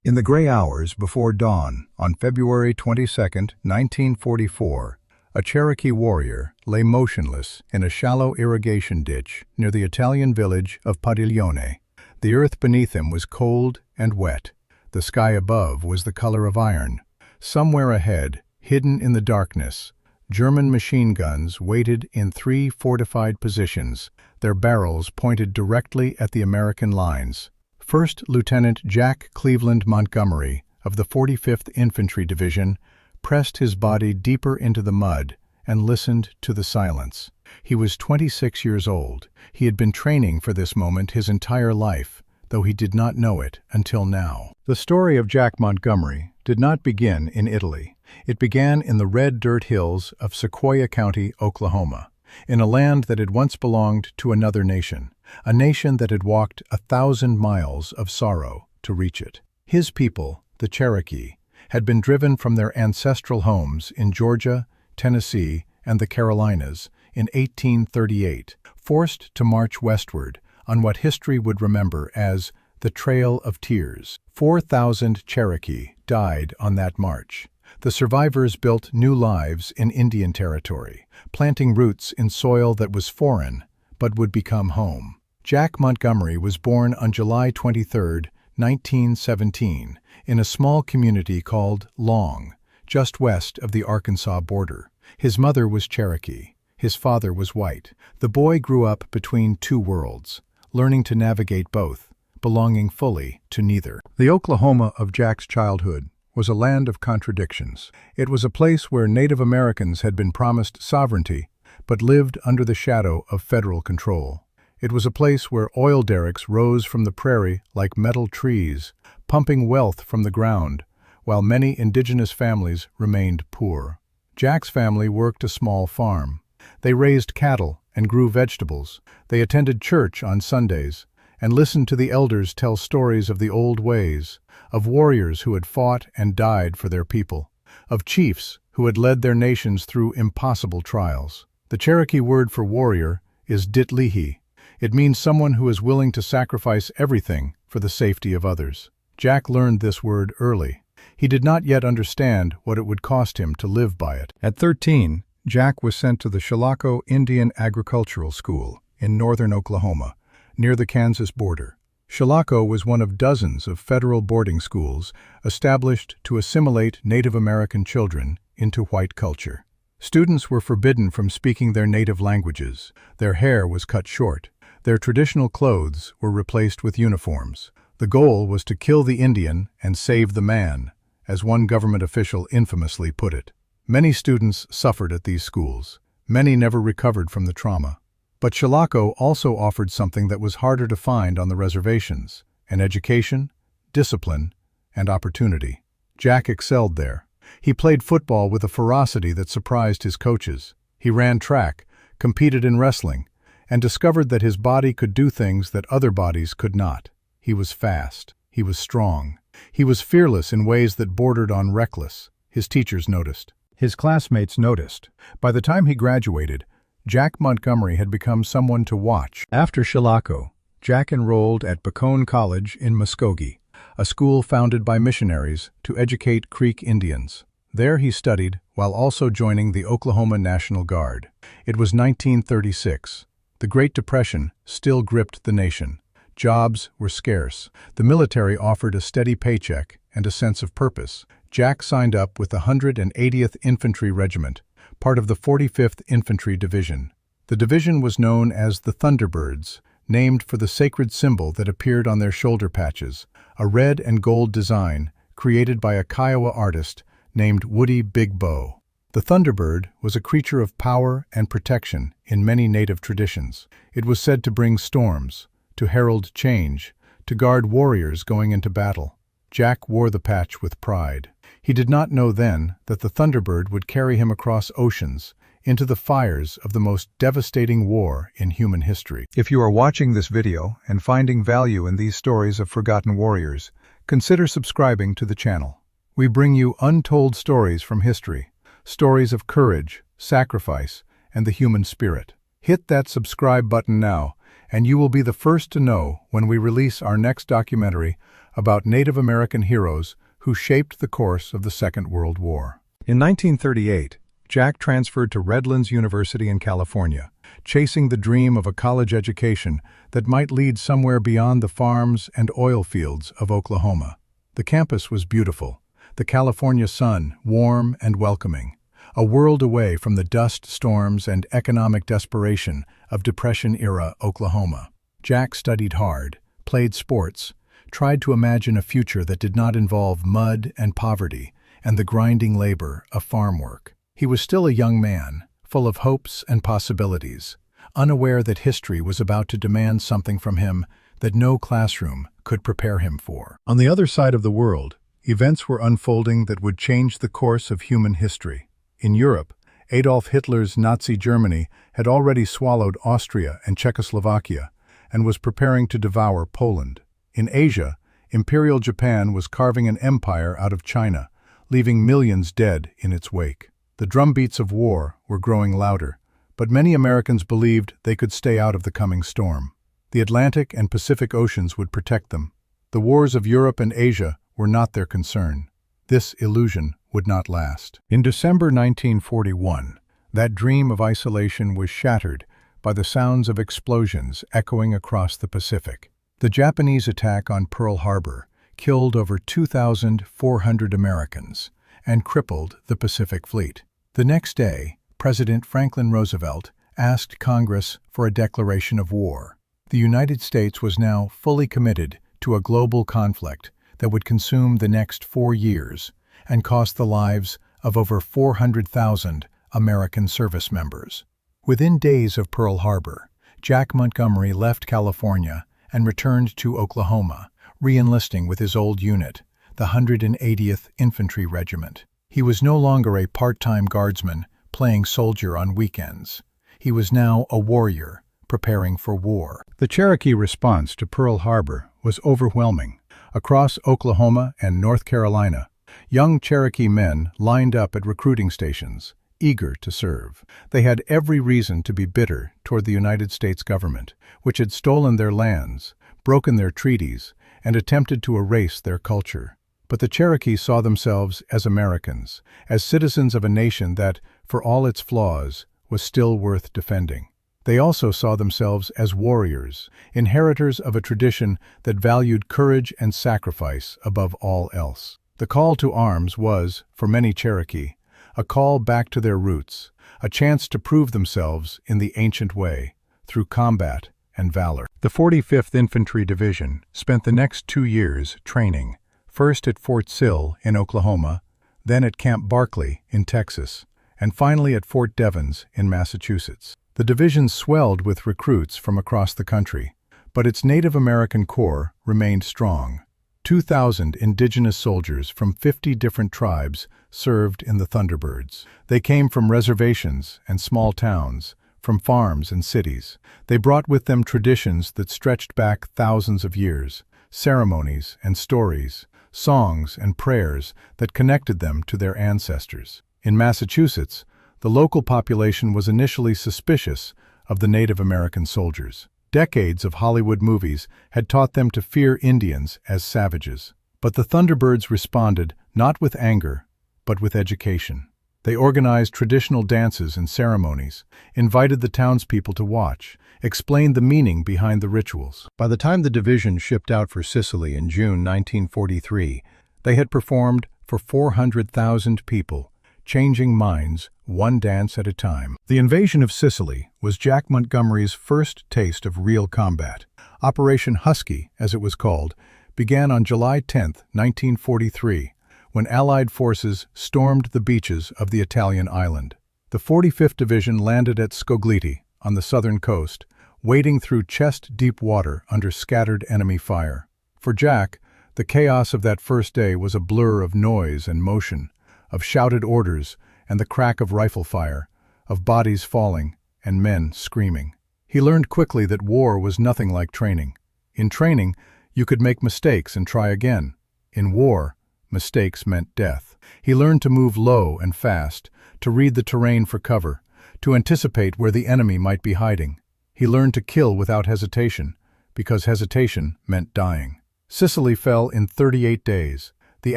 In the gray hours before dawn, on February 22, 1944, a Cherokee warrior lay motionless in a shallow irrigation ditch near the Italian village of Padiglione. The earth beneath him was cold and wet. The sky above was the color of iron. Somewhere ahead, hidden in the darkness, German machine guns waited in 3 fortified positions, their barrels pointed directly at the American lines. First Lieutenant Jack Cleveland Montgomery of the 45th Infantry Division pressed his body deeper into the mud and listened to the silence. He was 26 years old. He had been training for this moment his entire life, though he did not know it until now. The story of Jack Montgomery did not begin in Italy. It began in the red dirt hills of Sequoyah County, Oklahoma, in a land that had once belonged to another nation, a nation that had walked 1,000 miles of sorrow to reach it. His people, the Cherokee, had been driven from their ancestral homes in Georgia, Tennessee, and the Carolinas in 1838, forced to march westward on what history would remember as the Trail of Tears. 4,000 Cherokee died on that march. The survivors built new lives in Indian Territory, planting roots in soil that was foreign but would become home. Jack Montgomery was born on July 23, 1917, in a small community called Long, just west of the Arkansas border. His mother was Cherokee. His father was white. The boy grew up between two worlds, learning to navigate both, belonging fully to neither. The Oklahoma of Jack's childhood was a land of contradictions. It was a place where Native Americans had been promised sovereignty, but lived under the shadow of federal control. It was a place where oil derricks rose from the prairie like metal trees, pumping wealth from the ground, while many indigenous families remained poor. Jack's family worked a small farm. They raised cattle and grew vegetables. They attended church on Sundays and listened to the elders tell stories of the old ways, of warriors who had fought and died for their people, of chiefs who had led their nations through impossible trials. The Cherokee word for warrior is ditlihi. It means someone who is willing to sacrifice everything for the safety of others. Jack learned this word early. He did not yet understand what it would cost him to live by it. At 13, Jack was sent to the Chilocco Indian Agricultural School in northern Oklahoma, near the Kansas border. Chilocco was one of dozens of federal boarding schools established to assimilate Native American children into white culture. Students were forbidden from speaking their native languages. Their hair was cut short. Their traditional clothes were replaced with uniforms. The goal was to kill the Indian and save the man, as one government official infamously put it. Many students suffered at these schools. Many never recovered from the trauma. But Chilocco also offered something that was harder to find on the reservations: an education, discipline, and opportunity. Jack excelled there. He played football with a ferocity that surprised his coaches. He ran track, competed in wrestling, and discovered that his body could do things that other bodies could not. He was fast. He was strong. He was fearless in ways that bordered on reckless. His teachers noticed. His classmates noticed. By the time he graduated, Jack Montgomery had become someone to watch. After Chilocco, Jack enrolled at Bacone College in Muskogee, a school founded by missionaries to educate Creek Indians. There he studied while also joining the Oklahoma National Guard. It was 1936. The Great Depression still gripped the nation. Jobs were scarce. The military offered a steady paycheck and a sense of purpose. Jack signed up with the 180th Infantry Regiment, part of the 45th Infantry Division. The division was known as the Thunderbirds, named for the sacred symbol that appeared on their shoulder patches, a red and gold design created by a Kiowa artist named Woody Big Bow. The Thunderbird was a creature of power and protection in many native traditions. It was said to bring storms, to herald change, to guard warriors going into battle. Jack wore the patch with pride. He did not know then that the Thunderbird would carry him across oceans into the fires of the most devastating war in human history. If you are watching this video and finding value in these stories of forgotten warriors, consider subscribing to the channel. We bring you untold stories from history, stories of courage, sacrifice, and the human spirit. Hit that subscribe button now and you will be the first to know when we release our next documentary about Native American heroes who shaped the course of the Second World War. In 1938, Jack transferred to Redlands University in California, chasing the dream of a college education that might lead somewhere beyond the farms and oil fields of Oklahoma. The campus was beautiful, the California sun warm and welcoming, a world away from the dust storms and economic desperation of Depression-era Oklahoma. Jack studied hard, played sports, tried to imagine a future that did not involve mud and poverty and the grinding labor of farm work. He was still a young man, full of hopes and possibilities, unaware that history was about to demand something from him that no classroom could prepare him for. On the other side of the world, events were unfolding that would change the course of human history. In Europe, Adolf Hitler's Nazi Germany had already swallowed Austria and Czechoslovakia and was preparing to devour Poland. In Asia, Imperial Japan was carving an empire out of China, leaving millions dead in its wake. The drumbeats of war were growing louder, but many Americans believed they could stay out of the coming storm. The Atlantic and Pacific Oceans would protect them. The wars of Europe and Asia were not their concern. This illusion would not last. In December 1941, that dream of isolation was shattered by the sounds of explosions echoing across the Pacific. The Japanese attack on Pearl Harbor killed over 2,400 Americans and crippled the Pacific Fleet. The next day, President Franklin Roosevelt asked Congress for a declaration of war. The United States was now fully committed to a global conflict that would consume the next 4 years and cost the lives of over 400,000 American service members. Within days of Pearl Harbor, Jack Montgomery left California and returned to Oklahoma, re-enlisting with his old unit, the 180th Infantry Regiment. He was no longer a part-time guardsman playing soldier on weekends. He was now a warrior preparing for war. The Cherokee response to Pearl Harbor was overwhelming. Across Oklahoma and North Carolina, young Cherokee men lined up at recruiting stations, eager to serve. They had every reason to be bitter toward the United States government, which had stolen their lands, broken their treaties, and attempted to erase their culture. But the Cherokee saw themselves as Americans, as citizens of a nation that, for all its flaws, was still worth defending. They also saw themselves as warriors, inheritors of a tradition that valued courage and sacrifice above all else. The call to arms was, for many Cherokee, a call back to their roots, a chance to prove themselves in the ancient way, through combat and valor. The 45th Infantry Division spent the next 2 years training, first at Fort Sill in Oklahoma, then at Camp Barkley in Texas, and finally at Fort Devens in Massachusetts. The division swelled with recruits from across the country, but its Native American core remained strong. 2,000 indigenous soldiers from 50 different tribes served in the Thunderbirds. They came from reservations and small towns, from farms and cities. They brought with them traditions that stretched back thousands of years, ceremonies and stories, songs and prayers that connected them to their ancestors. In Massachusetts, the local population was initially suspicious of the Native American soldiers. Decades of Hollywood movies had taught them to fear Indians as savages. But the Thunderbirds responded not with anger, but with education. They organized traditional dances and ceremonies, invited the townspeople to watch, explained the meaning behind the rituals. By the time the division shipped out for Sicily in June 1943, they had performed for 400,000 people, changing minds one dance at a time. The invasion of Sicily was Jack Montgomery's first taste of real combat. Operation Husky, as it was called, began on July 10, 1943, when Allied forces stormed the beaches of the Italian island. The 45th Division landed at Scogliti, on the southern coast, wading through chest-deep water under scattered enemy fire. For Jack, the chaos of that first day was a blur of noise and motion, of shouted orders and the crack of rifle fire, of bodies falling and men screaming. He learned quickly that war was nothing like training. In training, you could make mistakes and try again. In war, mistakes meant death. He learned to move low and fast, to read the terrain for cover, to anticipate where the enemy might be hiding. He learned to kill without hesitation, because hesitation meant dying. Sicily fell in 38 days. The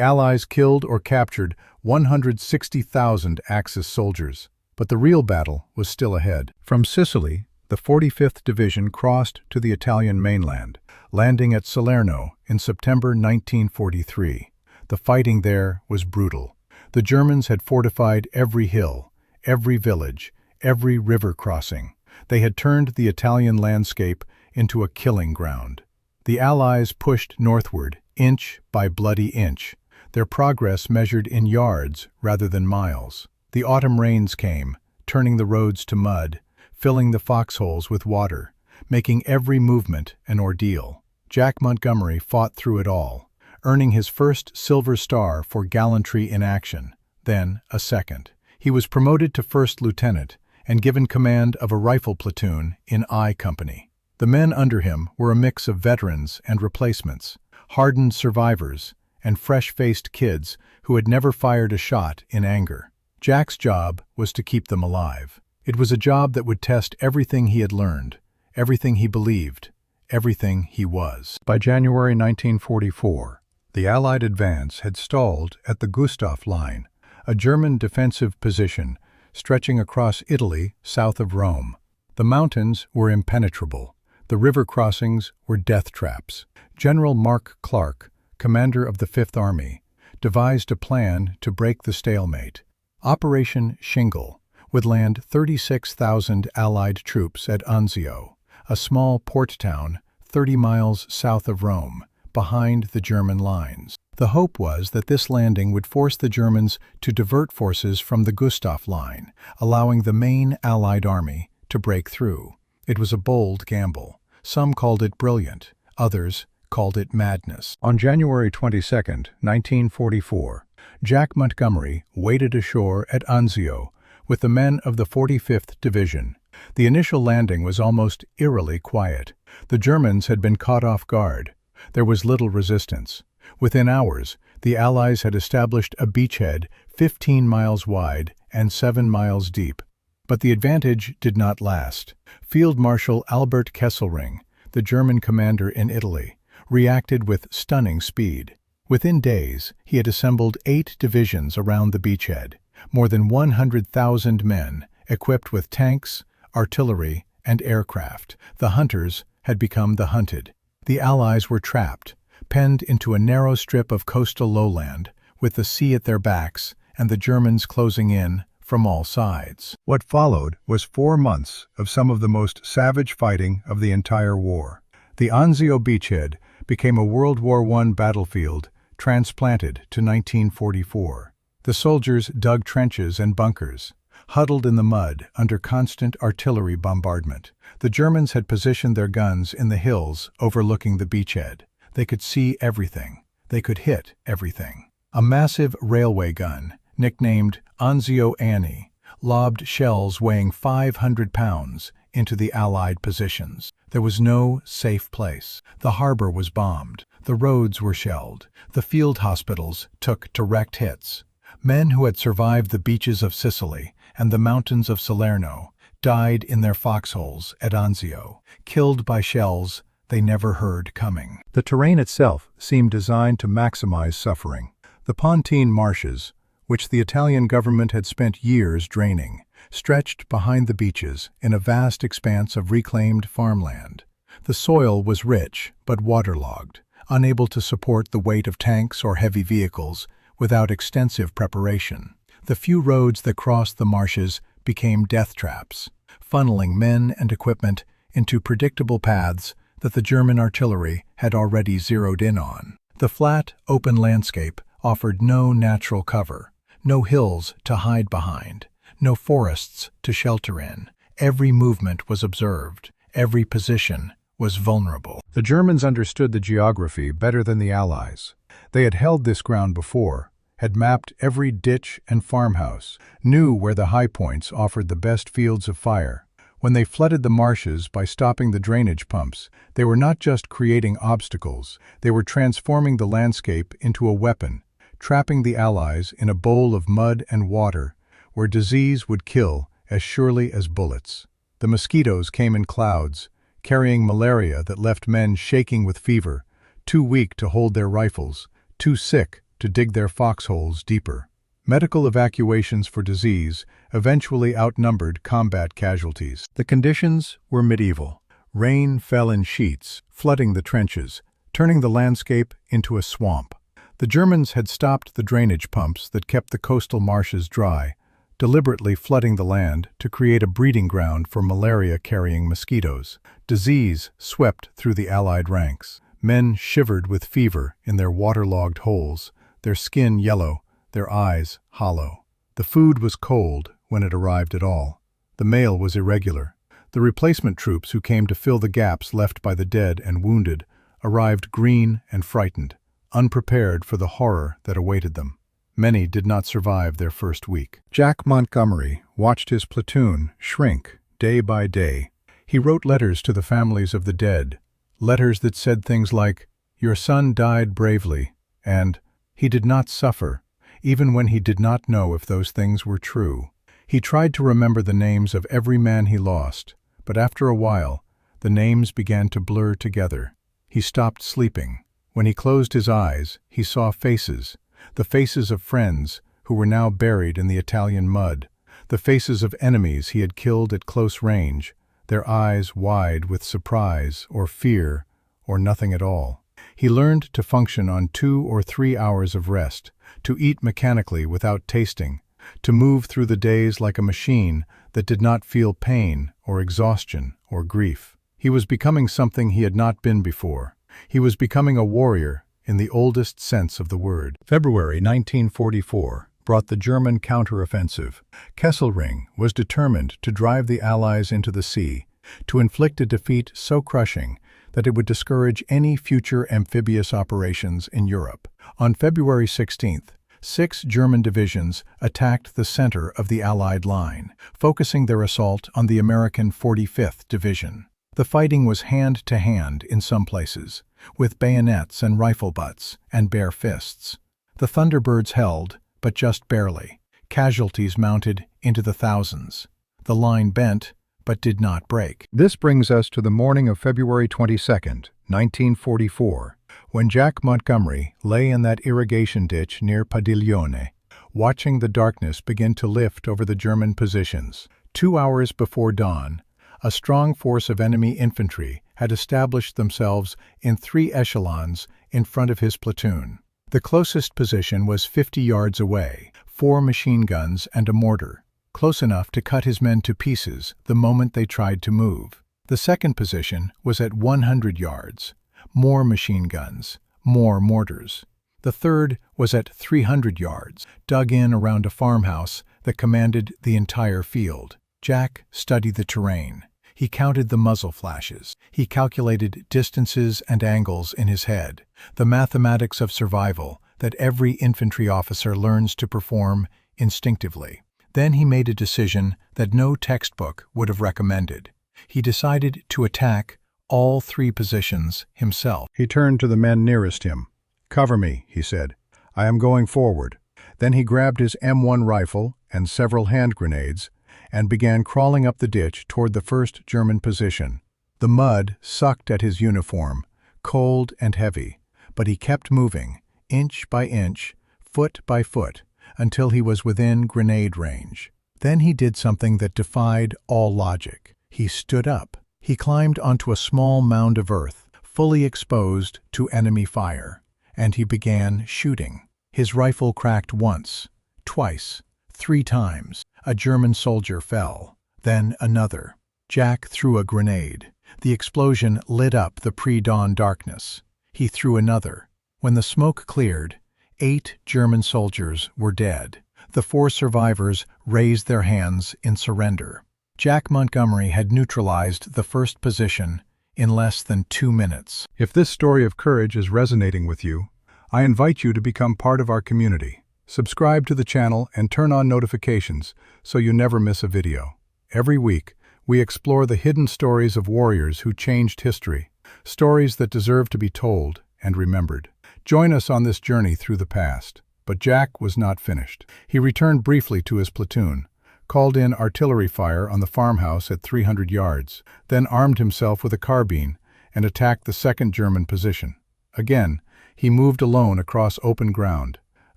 Allies killed or captured 160,000 Axis soldiers. But the real battle was still ahead. From Sicily, the 45th Division crossed to the Italian mainland, landing at Salerno in September 1943. The fighting there was brutal. The Germans had fortified every hill, every village, every river crossing. They had turned the Italian landscape into a killing ground. The Allies pushed northward, inch by bloody inch, their progress measured in yards rather than miles. The autumn rains came, turning the roads to mud, filling the foxholes with water, making every movement an ordeal. Jack Montgomery fought through it all, earning his first Silver Star for gallantry in action, then a second. He was promoted to first lieutenant and given command of a rifle platoon in I Company. The men under him were a mix of veterans and replacements, hardened survivors, and fresh-faced kids who had never fired a shot in anger. Jack's job was to keep them alive. It was a job that would test everything he had learned, everything he believed, everything he was. By January 1944, the Allied advance had stalled at the Gustav Line, a German defensive position stretching across Italy south of Rome. The mountains were impenetrable. The river crossings were death traps. General Mark Clark, commander of the Fifth Army, devised a plan to break the stalemate. Operation Shingle would land 36,000 Allied troops at Anzio, a small port town 30 miles south of Rome, behind the German lines. The hope was that this landing would force the Germans to divert forces from the Gustav Line, allowing the main Allied army to break through. It was a bold gamble. Some called it brilliant, others called it madness. On January 22, 1944, Jack Montgomery waded ashore at Anzio with the men of the 45th Division. The initial landing was almost eerily quiet. The Germans had been caught off guard. There was little resistance. Within hours, the Allies had established a beachhead 15 miles wide and 7 miles deep. But the advantage did not last. Field Marshal Albert Kesselring, the German commander in Italy, reacted with stunning speed. Within days, he had assembled 8 divisions around the beachhead, more than 100,000 men, equipped with tanks, artillery, and aircraft. The hunters had become the hunted. The Allies were trapped, penned into a narrow strip of coastal lowland, with the sea at their backs and the Germans closing in from all sides. What followed was 4 months of some of the most savage fighting of the entire war. The Anzio beachhead became a World War I battlefield transplanted to 1944. The soldiers dug trenches and bunkers, huddled in the mud under constant artillery bombardment. The Germans had positioned their guns in the hills overlooking the beachhead. They could see everything. They could hit everything. A massive railway gun, nicknamed Anzio Annie, lobbed shells weighing 500 pounds into the Allied positions. There was no safe place. The harbor was bombed. The roads were shelled. The field hospitals took direct hits. Men who had survived the beaches of Sicily and the mountains of Salerno died in their foxholes at Anzio, killed by shells they never heard coming. The terrain itself seemed designed to maximize suffering. The Pontine marshes, which the Italian government had spent years draining, stretched behind the beaches in a vast expanse of reclaimed farmland. The soil was rich but waterlogged, unable to support the weight of tanks or heavy vehicles without extensive preparation. The few roads that crossed the marshes became death traps, funneling men and equipment into predictable paths that the German artillery had already zeroed in on. The flat, open landscape offered no natural cover, no hills to hide behind, no forests to shelter in. Every movement was observed, every position was vulnerable. The Germans understood the geography better than the Allies. They had held this ground before, had mapped every ditch and farmhouse, knew where the high points offered the best fields of fire. When they flooded the marshes by stopping the drainage pumps, they were not just creating obstacles, they were transforming the landscape into a weapon, trapping the Allies in a bowl of mud and water where disease would kill as surely as bullets. The mosquitoes came in clouds, carrying malaria that left men shaking with fever, too weak to hold their rifles, too sick to dig their foxholes deeper. Medical evacuations for disease eventually outnumbered combat casualties. The conditions were medieval. Rain fell in sheets, flooding the trenches, turning the landscape into a swamp. The Germans had stopped the drainage pumps that kept the coastal marshes dry, deliberately flooding the land to create a breeding ground for malaria-carrying mosquitoes. Disease swept through the Allied ranks. Men shivered with fever in their waterlogged holes, their skin yellow, their eyes hollow. The food was cold when it arrived at all. The mail was irregular. The replacement troops who came to fill the gaps left by the dead and wounded arrived green and frightened, unprepared for the horror that awaited them. Many did not survive their first week. Jack Montgomery watched his platoon shrink day by day. He wrote letters to the families of the dead, letters that said things like, "Your son died bravely," and "He did not suffer," even when he did not know if those things were true. He tried to remember the names of every man he lost, but after a while, the names began to blur together. He stopped sleeping. When he closed his eyes, he saw faces, the faces of friends who were now buried in the Italian mud, the faces of enemies he had killed at close range, their eyes wide with surprise or fear or nothing at all. He learned to function on 2 or 3 hours of rest, to eat mechanically without tasting, to move through the days like a machine that did not feel pain or exhaustion or grief. He was becoming something he had not been before. He was becoming a warrior in the oldest sense of the word. February 1944 brought the German counteroffensive. Kesselring was determined to drive the Allies into the sea, to inflict a defeat so crushing that it would discourage any future amphibious operations in Europe. On February 16th, 6 German divisions attacked the center of the Allied line, focusing their assault on the American 45th Division. The fighting was hand-to-hand in some places, with bayonets and rifle butts and bare fists. The Thunderbirds held, but just barely. Casualties mounted into the thousands. The line bent, but did not break. This brings us to the morning of February 22nd, 1944, when Jack Montgomery lay in that irrigation ditch near Padiglione, watching the darkness begin to lift over the German positions. 2 hours before dawn, a strong force of enemy infantry had established themselves in 3 echelons in front of his platoon. The closest position was 50 yards away, 4 machine guns and a mortar, close enough to cut his men to pieces the moment they tried to move. The second position was at 100 yards, more machine guns, more mortars. The third was at 300 yards, dug in around a farmhouse that commanded the entire field. Jack studied the terrain. He counted the muzzle flashes. He calculated distances and angles in his head, the mathematics of survival that every infantry officer learns to perform instinctively. Then he made a decision that no textbook would have recommended. He decided to attack all 3 positions himself. He turned to the men nearest him. "Cover me," he said. "I am going forward." Then he grabbed his M1 rifle and several hand grenades and began crawling up the ditch toward the first German position. The mud sucked at his uniform, cold and heavy, but he kept moving, inch by inch, foot by foot, until he was within grenade range. Then he did something that defied all logic. He stood up. He climbed onto a small mound of earth, fully exposed to enemy fire, and he began shooting. His rifle cracked once, twice, 3 times. A German soldier fell, then another. Jack threw a grenade. The explosion lit up the pre-dawn darkness. He threw another. When the smoke cleared, 8 German soldiers were dead. The 4 survivors raised their hands in surrender. Jack Montgomery had neutralized the first position in less than 2 minutes. If this story of courage is resonating with you, I invite you to become part of our community. Subscribe to the channel and turn on notifications so you never miss a video. Every week, we explore the hidden stories of warriors who changed history, stories that deserve to be told and remembered. Join us on this journey through the past. But Jack was not finished. He returned briefly to his platoon, called in artillery fire on the farmhouse at 300 yards, then armed himself with a carbine and attacked the second German position. Again, he moved alone across open ground.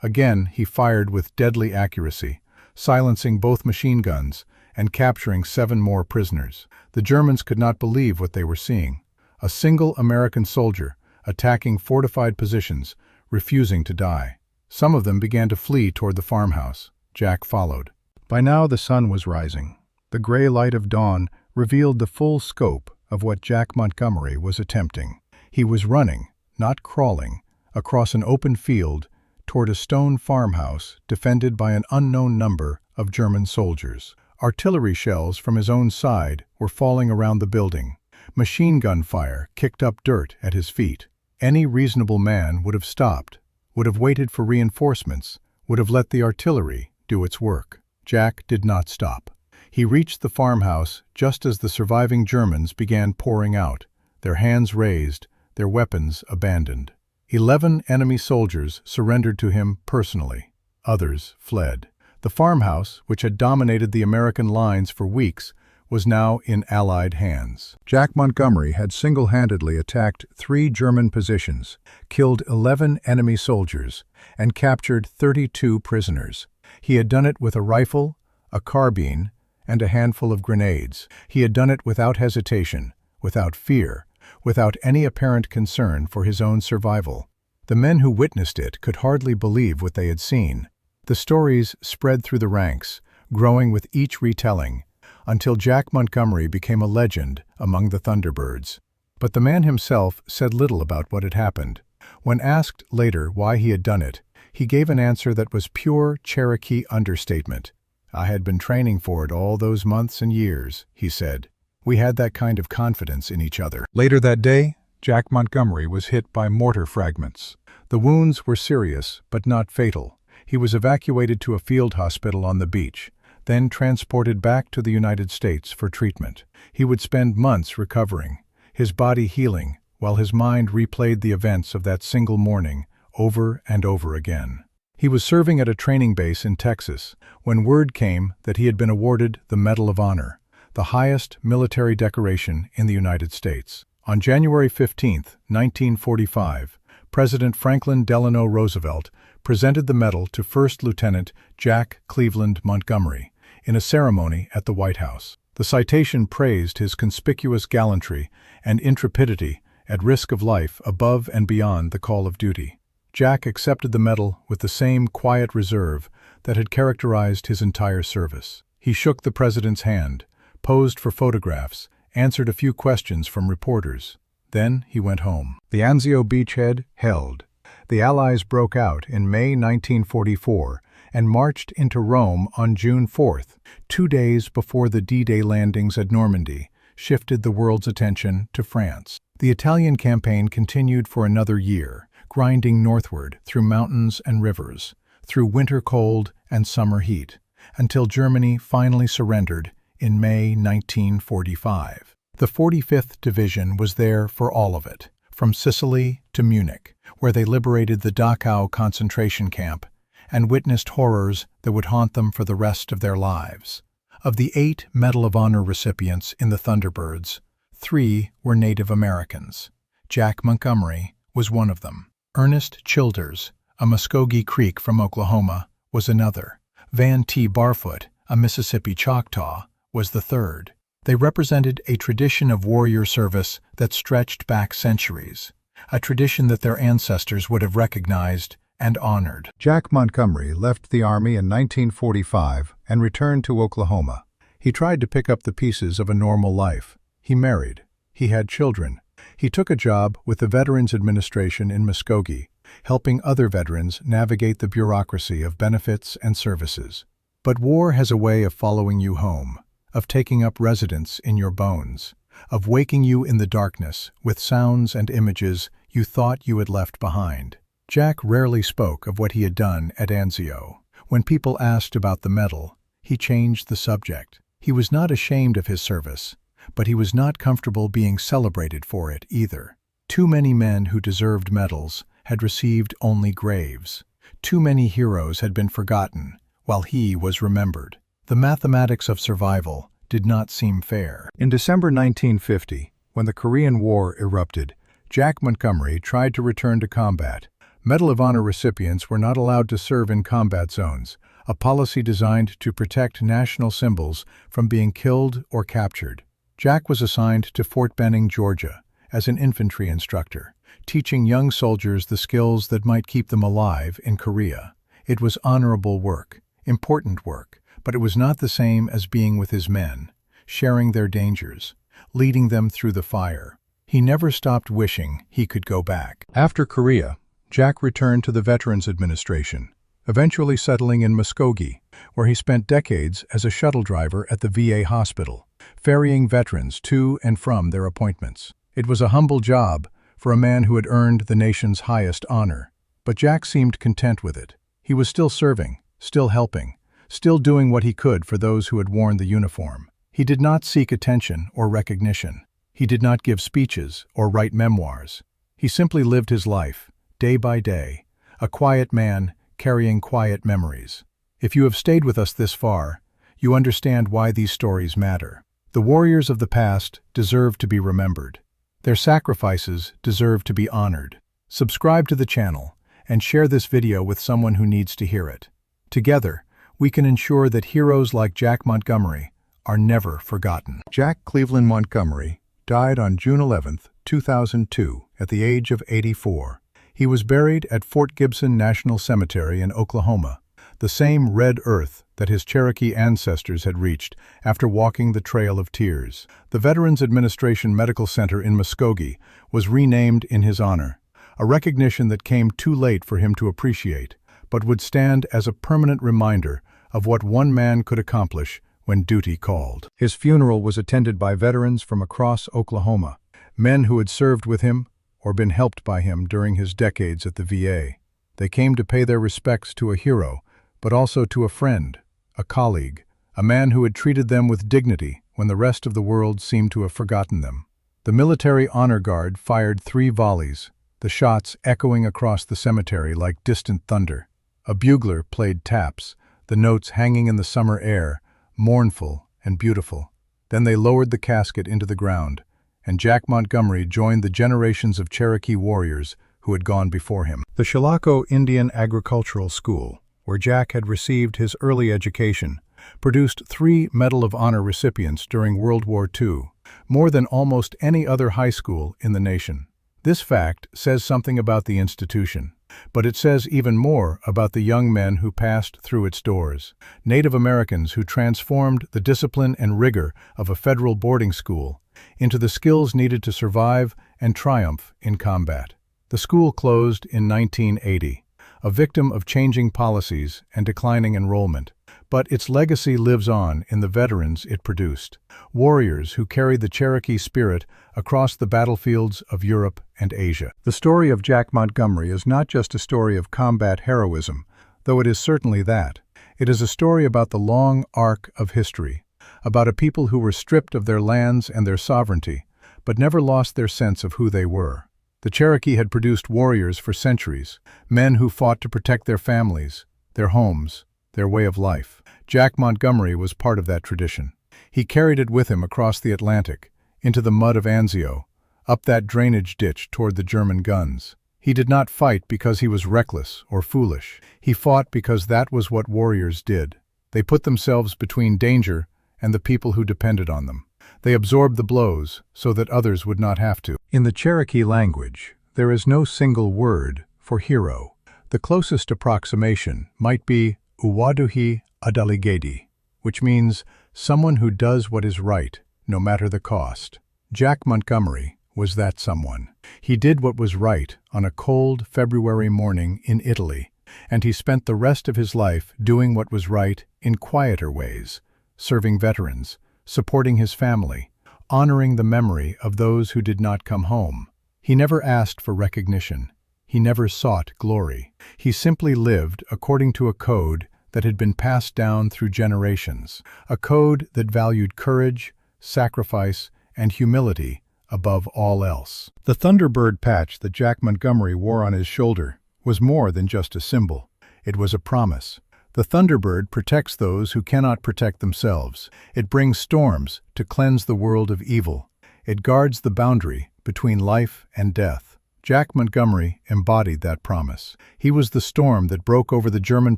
Again, he fired with deadly accuracy, silencing both machine guns and capturing 7 more prisoners. The Germans could not believe what they were seeing. A single American soldier attacking fortified positions, refusing to die. Some of them began to flee toward the farmhouse. Jack followed. By now the sun was rising. The gray light of dawn revealed the full scope of what Jack Montgomery was attempting. He was running, not crawling, across an open field toward a stone farmhouse defended by an unknown number of German soldiers. Artillery shells from his own side were falling around the building. Machine gun fire kicked up dirt at his feet. Any reasonable man would have stopped, would have waited for reinforcements, would have let the artillery do its work. Jack did not stop. He reached the farmhouse just as the surviving Germans began pouring out, their hands raised, their weapons abandoned. 11 enemy soldiers surrendered to him personally. Others fled. The farmhouse, which had dominated the American lines for weeks, was now in Allied hands. Jack Montgomery had single-handedly attacked 3 German positions, killed 11 enemy soldiers, and captured 32 prisoners. He had done it with a rifle, a carbine, and a handful of grenades. He had done it without hesitation, without fear, without any apparent concern for his own survival. The men who witnessed it could hardly believe what they had seen. The stories spread through the ranks, growing with each retelling, until Jack Montgomery became a legend among the Thunderbirds. But the man himself said little about what had happened. When asked later why he had done it, he gave an answer that was pure Cherokee understatement. "I had been training for it all those months and years," he said. "We had that kind of confidence in each other." Later that day, Jack Montgomery was hit by mortar fragments. The wounds were serious, but not fatal. He was evacuated to a field hospital on the beach, then transported back to the United States for treatment. He would spend months recovering, his body healing, while his mind replayed the events of that single morning over and over again. He was serving at a training base in Texas when word came that he had been awarded the Medal of Honor, the highest military decoration in the United States. On January 15, 1945, President Franklin Delano Roosevelt presented the medal to First Lieutenant Jack Cleveland Montgomery in a ceremony at the White House. The citation praised his conspicuous gallantry and intrepidity at risk of life above and beyond the call of duty. Jack accepted the medal with the same quiet reserve that had characterized his entire service. He shook the president's hand, posed for photographs, answered a few questions from reporters. Then he went home. The Anzio beachhead held. The Allies broke out in May 1944 and marched into Rome on June 4th, 2 days before the D-Day landings at Normandy shifted the world's attention to France. The Italian campaign continued for another year, grinding northward through mountains and rivers, through winter cold and summer heat, until Germany finally surrendered in May 1945. The 45th Division was there for all of it, from Sicily to Munich, where they liberated the Dachau concentration camp and witnessed horrors that would haunt them for the rest of their lives. Of the 8 Medal of Honor recipients in the Thunderbirds, 3 were Native Americans. Jack Montgomery was one of them. Ernest Childers, a Muskogee Creek from Oklahoma, was another. Van T. Barfoot, a Mississippi Choctaw, was the third. They represented a tradition of warrior service that stretched back centuries, a tradition that their ancestors would have recognized and honored. Jack Montgomery left the Army in 1945 and returned to Oklahoma. He tried to pick up the pieces of a normal life. He married. He had children. He took a job with the Veterans Administration in Muskogee, helping other veterans navigate the bureaucracy of benefits and services. But war has a way of following you home, of taking up residence in your bones, of waking you in the darkness with sounds and images you thought you had left behind. Jack rarely spoke of what he had done at Anzio. When people asked about the medal, he changed the subject. He was not ashamed of his service, but he was not comfortable being celebrated for it either. Too many men who deserved medals had received only graves. Too many heroes had been forgotten, while he was remembered. The mathematics of survival did not seem fair. In December 1950, when the Korean War erupted, Jack Montgomery tried to return to combat. Medal of Honor recipients were not allowed to serve in combat zones, a policy designed to protect national symbols from being killed or captured. Jack was assigned to Fort Benning, Georgia, as an infantry instructor, teaching young soldiers the skills that might keep them alive in Korea. It was honorable work, important work, but it was not the same as being with his men, sharing their dangers, leading them through the fire. He never stopped wishing he could go back. After Korea, Jack returned to the Veterans Administration, eventually settling in Muskogee, where he spent decades as a shuttle driver at the VA hospital, ferrying veterans to and from their appointments. It was a humble job for a man who had earned the nation's highest honor, but Jack seemed content with it. He was still serving, still helping, still doing what he could for those who had worn the uniform. He did not seek attention or recognition. He did not give speeches or write memoirs. He simply lived his life, day by day, a quiet man carrying quiet memories. If you have stayed with us this far, you understand why these stories matter. The warriors of the past deserve to be remembered. Their sacrifices deserve to be honored. Subscribe to the channel and share this video with someone who needs to hear it. Together, we can ensure that heroes like Jack Montgomery are never forgotten. Jack Cleveland Montgomery died on June 11, 2002, at the age of 84. He was buried at Fort Gibson National Cemetery in Oklahoma, the same red earth that his Cherokee ancestors had reached after walking the Trail of Tears. The Veterans Administration Medical Center in Muskogee was renamed in his honor, a recognition that came too late for him to appreciate, but would stand as a permanent reminder of what one man could accomplish when duty called. His funeral was attended by veterans from across Oklahoma, men who had served with him or been helped by him during his decades at the VA. They came to pay their respects to a hero, but also to a friend, a colleague, a man who had treated them with dignity when the rest of the world seemed to have forgotten them. The military honor guard fired 3 volleys, the shots echoing across the cemetery like distant thunder. A bugler played taps, the notes hanging in the summer air, mournful and beautiful. Then they lowered the casket into the ground, and Jack Montgomery joined the generations of Cherokee warriors who had gone before him. The Chilocco Indian Agricultural School, where Jack had received his early education, produced 3 Medal of Honor recipients during World War II, more than almost any other high school in the nation. This fact says something about the institution, but it says even more about the young men who passed through its doors, Native Americans who transformed the discipline and rigor of a federal boarding school into the skills needed to survive and triumph in combat. The school closed in 1980, a victim of changing policies and declining enrollment, but its legacy lives on in the veterans it produced, warriors who carried the Cherokee spirit across the battlefields of Europe and Asia. The story of Jack Montgomery is not just a story of combat heroism, though it is certainly that. It is a story about the long arc of history, about a people who were stripped of their lands and their sovereignty, but never lost their sense of who they were. The Cherokee had produced warriors for centuries, men who fought to protect their families, their homes, their way of life. Jack Montgomery was part of that tradition. He carried it with him across the Atlantic, into the mud of Anzio, up that drainage ditch toward the German guns. He did not fight because he was reckless or foolish. He fought because that was what warriors did. They put themselves between danger and the people who depended on them. They absorbed the blows so that others would not have to. In the Cherokee language, there is no single word for hero. The closest approximation might be Uwaduhi Adaligedi, which means someone who does what is right, no matter the cost. Jack Montgomery was that someone. He did what was right on a cold February morning in Italy, and he spent the rest of his life doing what was right in quieter ways, serving veterans, supporting his family, honoring the memory of those who did not come home. He never asked for recognition. He never sought glory. He simply lived according to a code that had been passed down through generations, a code that valued courage, sacrifice, and humility above all else. The Thunderbird patch that Jack Montgomery wore on his shoulder was more than just a symbol. It was a promise. The Thunderbird protects those who cannot protect themselves. It brings storms to cleanse the world of evil. It guards the boundary between life and death. Jack Montgomery embodied that promise. He was the storm that broke over the German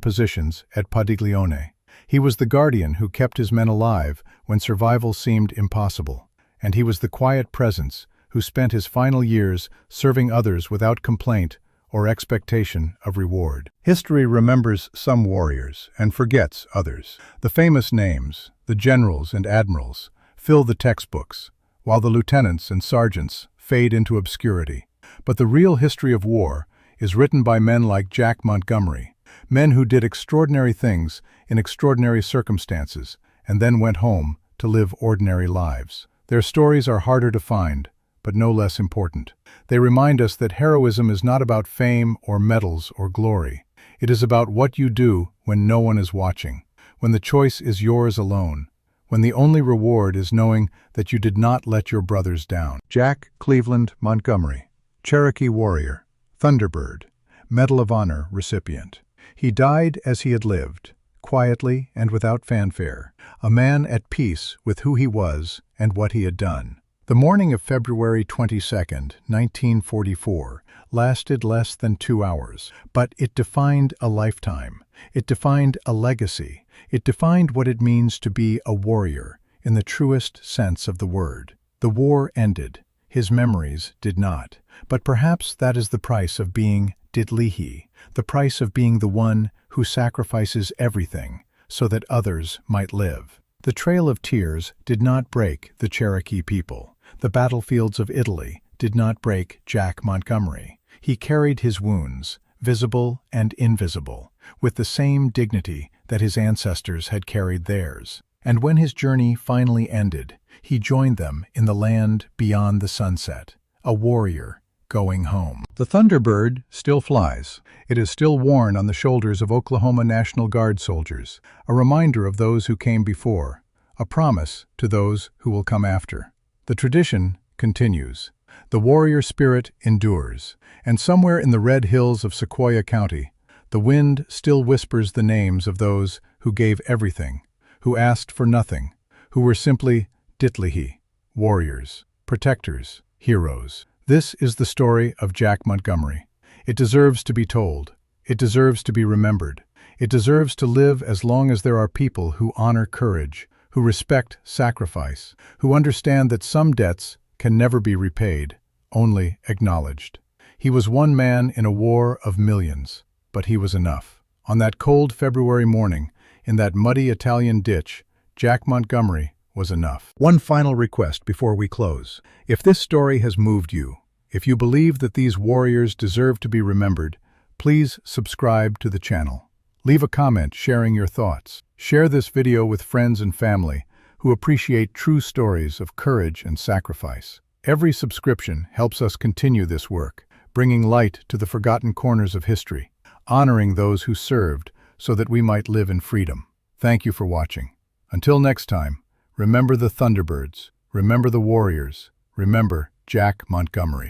positions at Padiglione. He was the guardian who kept his men alive when survival seemed impossible. And he was the quiet presence who spent his final years serving others without complaint or expectation of reward. History remembers some warriors and forgets others. The famous names, the generals and admirals, fill the textbooks, while the lieutenants and sergeants fade into obscurity. But the real history of war is written by men like Jack Montgomery, men who did extraordinary things in extraordinary circumstances and then went home to live ordinary lives. Their stories are harder to find, but no less important. They remind us that heroism is not about fame or medals or glory. It is about what you do when no one is watching, when the choice is yours alone, when the only reward is knowing that you did not let your brothers down. Jack Cleveland Montgomery, Cherokee warrior, Thunderbird, Medal of Honor recipient. He died as he had lived, quietly and without fanfare, a man at peace with who he was and what he had done. The morning of February 22, 1944, lasted less than 2 hours, but it defined a lifetime. It defined a legacy. It defined what it means to be a warrior in the truest sense of the word. The war ended. His memories did not. But perhaps that is the price of being Didlihi, the price of being the one who sacrifices everything so that others might live. The Trail of Tears did not break the Cherokee people. The battlefields of Italy did not break Jack Montgomery. He carried his wounds, visible and invisible, with the same dignity that his ancestors had carried theirs. And when his journey finally ended, he joined them in the land beyond the sunset, a warrior going home. The Thunderbird still flies. It is still worn on the shoulders of Oklahoma National Guard soldiers, a reminder of those who came before, a promise to those who will come after. The tradition continues. The warrior spirit endures, and somewhere in the red hills of Sequoyah County, the wind still whispers the names of those who gave everything, who asked for nothing, who were simply Didlihi, warriors, protectors, heroes. This is the story of Jack Montgomery. It deserves to be told. It deserves to be remembered. It deserves to live as long as there are people who honor courage, who respect sacrifice, who understand that some debts can never be repaid, only acknowledged. He was one man in a war of millions, but he was enough. On that cold February morning, in that muddy Italian ditch, Jack Montgomery was enough. One final request before we close. If this story has moved you, if you believe that these warriors deserve to be remembered, please subscribe to the channel. Leave a comment sharing your thoughts. Share this video with friends and family who appreciate true stories of courage and sacrifice. Every subscription helps us continue this work, bringing light to the forgotten corners of history, honoring those who served so that we might live in freedom. Thank you for watching. Until next time, remember the Thunderbirds, remember the warriors, remember Jack Montgomery.